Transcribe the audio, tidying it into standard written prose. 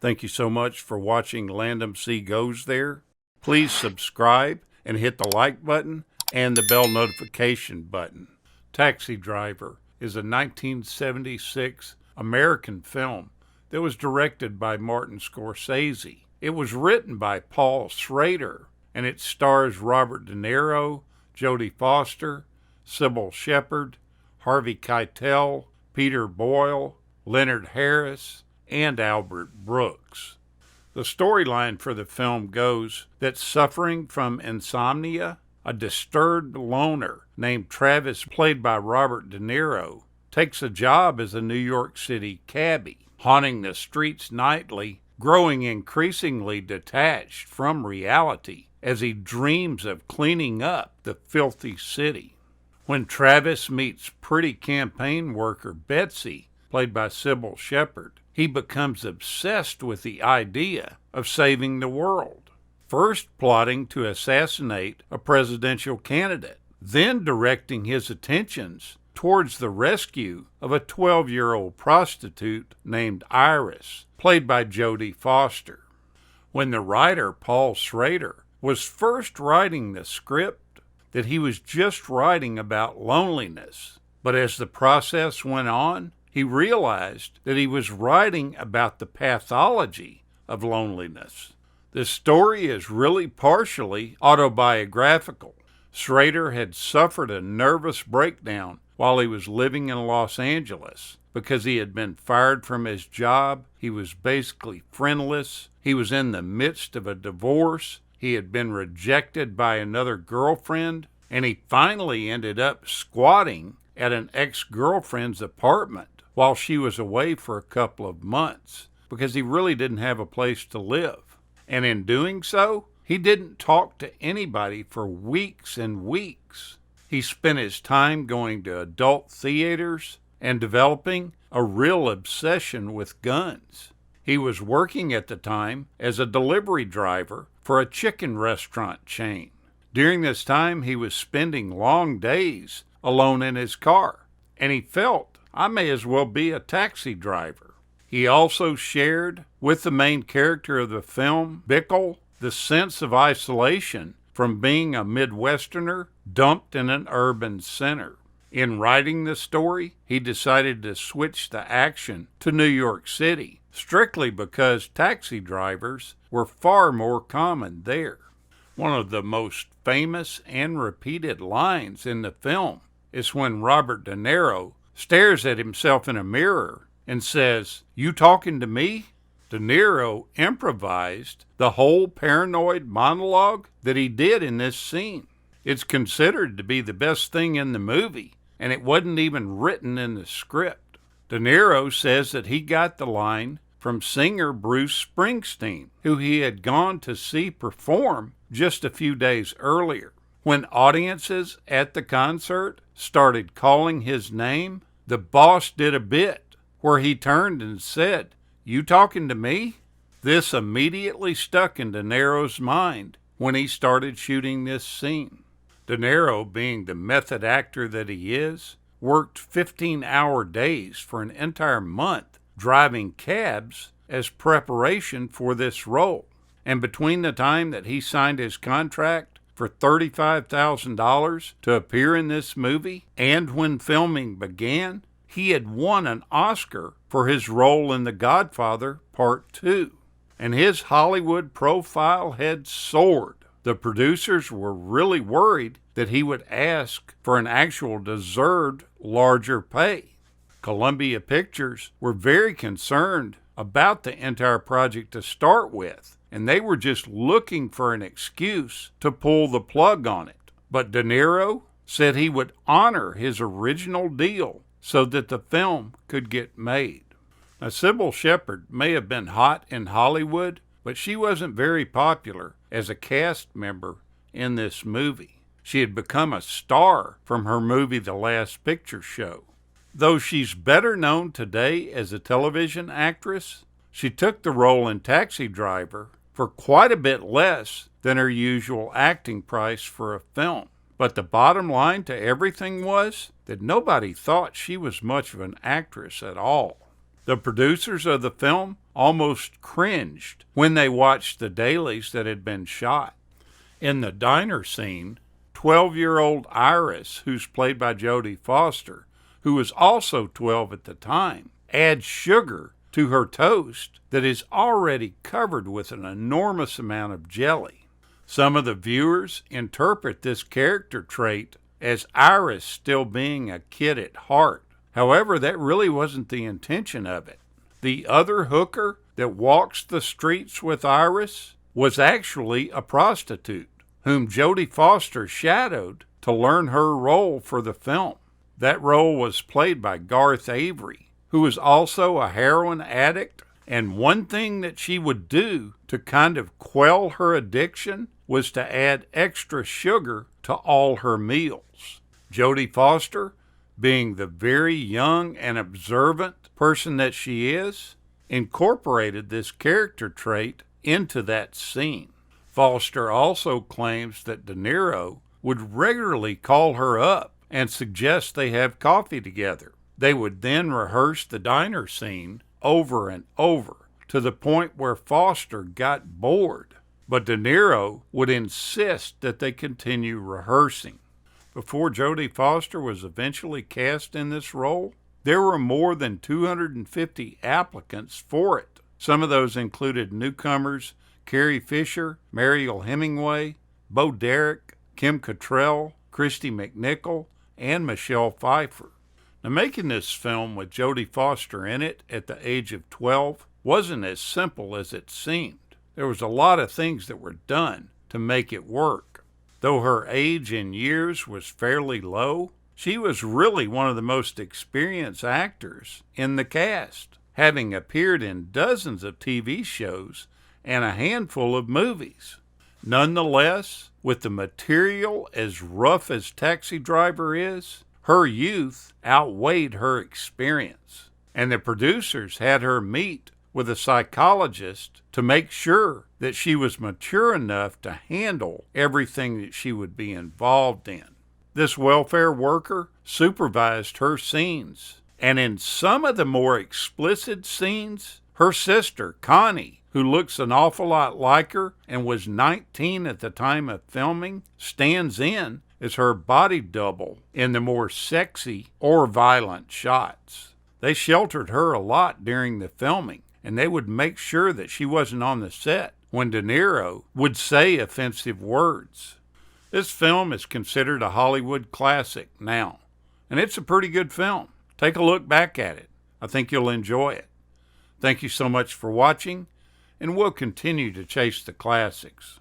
Thank you so much for watching Landumc Goes There. Please subscribe and hit the like button and the bell notification button. Taxi Driver is a 1976 American film that was directed by Martin Scorsese. It was written by Paul Schrader, and it stars Robert De Niro, Jodie Foster, Sybil Shepherd, Harvey Keitel, Peter Boyle, Leonard Harris, and Albert Brooks. The storyline for the film goes that suffering from insomnia, a disturbed loner named Travis, played by Robert De Niro, takes a job as a New York City cabbie, haunting the streets nightly, growing increasingly detached from reality as he dreams of cleaning up the filthy city. When Travis meets pretty campaign worker Betsy, played by Sybil Shepherd, he becomes obsessed with the idea of saving the world, first plotting to assassinate a presidential candidate, then directing his attentions towards the rescue of a 12-year-old prostitute named Iris, played by Jodie Foster. When the writer, Paul Schrader, was first writing the script, that he was just writing about loneliness, but as the process went on, he realized that he was writing about the pathology of loneliness. The story is really partially autobiographical. Schrader had suffered a nervous breakdown while he was living in Los Angeles because he had been fired from his job. He was basically friendless. He was in the midst of a divorce. He had been rejected by another girlfriend, and he finally ended up squatting at an ex-girlfriend's apartment while she was away for a couple of months because he really didn't have a place to live. And in doing so, he didn't talk to anybody for weeks and weeks. He spent his time going to adult theaters and developing a real obsession with guns. He was working at the time as a delivery driver for a chicken restaurant chain. During this time, he was spending long days alone in his car, and he felt, I may as well be a taxi driver. He also shared with the main character of the film, Bickle, the sense of isolation from being a Midwesterner dumped in an urban center. In writing the story, he decided to switch the action to New York City, strictly because taxi drivers were far more common there. One of the most famous and repeated lines in the film is when Robert De Niro stares at himself in a mirror and says, "You talking to me?" De Niro improvised the whole paranoid monologue that he did in this scene. It's considered to be the best thing in the movie, and it wasn't even written in the script. De Niro says that he got the line from singer Bruce Springsteen, who he had gone to see perform just a few days earlier. When audiences at the concert started calling his name, the boss did a bit where he turned and said, "You talking to me?" This immediately stuck in De Niro's mind when he started shooting this scene. De Niro, being the method actor that he is, worked 15-hour days for an entire month driving cabs as preparation for this role. And between the time that he signed his contract for $35,000 to appear in this movie and when filming began, he had won an Oscar for his role in The Godfather Part 2. And his Hollywood profile had soared. The producers were really worried that he would ask for an actual deserved larger pay. Columbia Pictures were very concerned about the entire project to start with, and they were just looking for an excuse to pull the plug on it. But De Niro said he would honor his original deal so that the film could get made. Now, Sybil Shepherd may have been hot in Hollywood, but she wasn't very popular as a cast member in this movie. She had become a star from her movie The Last Picture Show. Though she's better known today as a television actress, she took the role in Taxi Driver for quite a bit less than her usual acting price for a film. But the bottom line to everything was that nobody thought she was much of an actress at all. The producers of the film almost cringed when they watched the dailies that had been shot. In the diner scene, 12-year-old Iris, who's played by Jodie Foster, who was also 12 at the time, adds sugar to her toast that is already covered with an enormous amount of jelly. Some of the viewers interpret this character trait as Iris still being a kid at heart. However, that really wasn't the intention of it. The other hooker that walks the streets with Iris was actually a prostitute, whom Jodie Foster shadowed to learn her role for the film. That role was played by Garth Avery, who was also a heroin addict, and one thing that she would do to kind of quell her addiction was to add extra sugar to all her meals. Jodie Foster, being the very young and observant person that she is, incorporated this character trait into that scene. Foster also claims that De Niro would regularly call her up and suggest they have coffee together. They would then rehearse the diner scene over and over to the point where Foster got bored, but De Niro would insist that they continue rehearsing. Before Jodie Foster was eventually cast in this role, there were more than 250 applicants for it. Some of those included newcomers Carrie Fisher, Mariel Hemingway, Bo Derek, Kim Cattrall, Christy McNichol, and Michelle Pfeiffer. Now, making this film with Jodie Foster in it at the age of 12 wasn't as simple as it seemed. There was a lot of things that were done to make it work. Though her age in years was fairly low, she was really one of the most experienced actors in the cast, having appeared in dozens of TV shows and a handful of movies. Nonetheless, with the material as rough as Taxi Driver is, her youth outweighed her experience, and the producers had her meet with a psychologist to make sure that she was mature enough to handle everything that she would be involved in. This welfare worker supervised her scenes, and in some of the more explicit scenes, her sister, Connie, who looks an awful lot like her and was 19 at the time of filming, stands in as her body double in the more sexy or violent shots. They sheltered her a lot during the filming, and they would make sure that she wasn't on the set when De Niro would say offensive words. This film is considered a Hollywood classic now, and it's a pretty good film. Take a look back at it. I think you'll enjoy it. Thank you so much for watching, and we'll continue to chase the classics.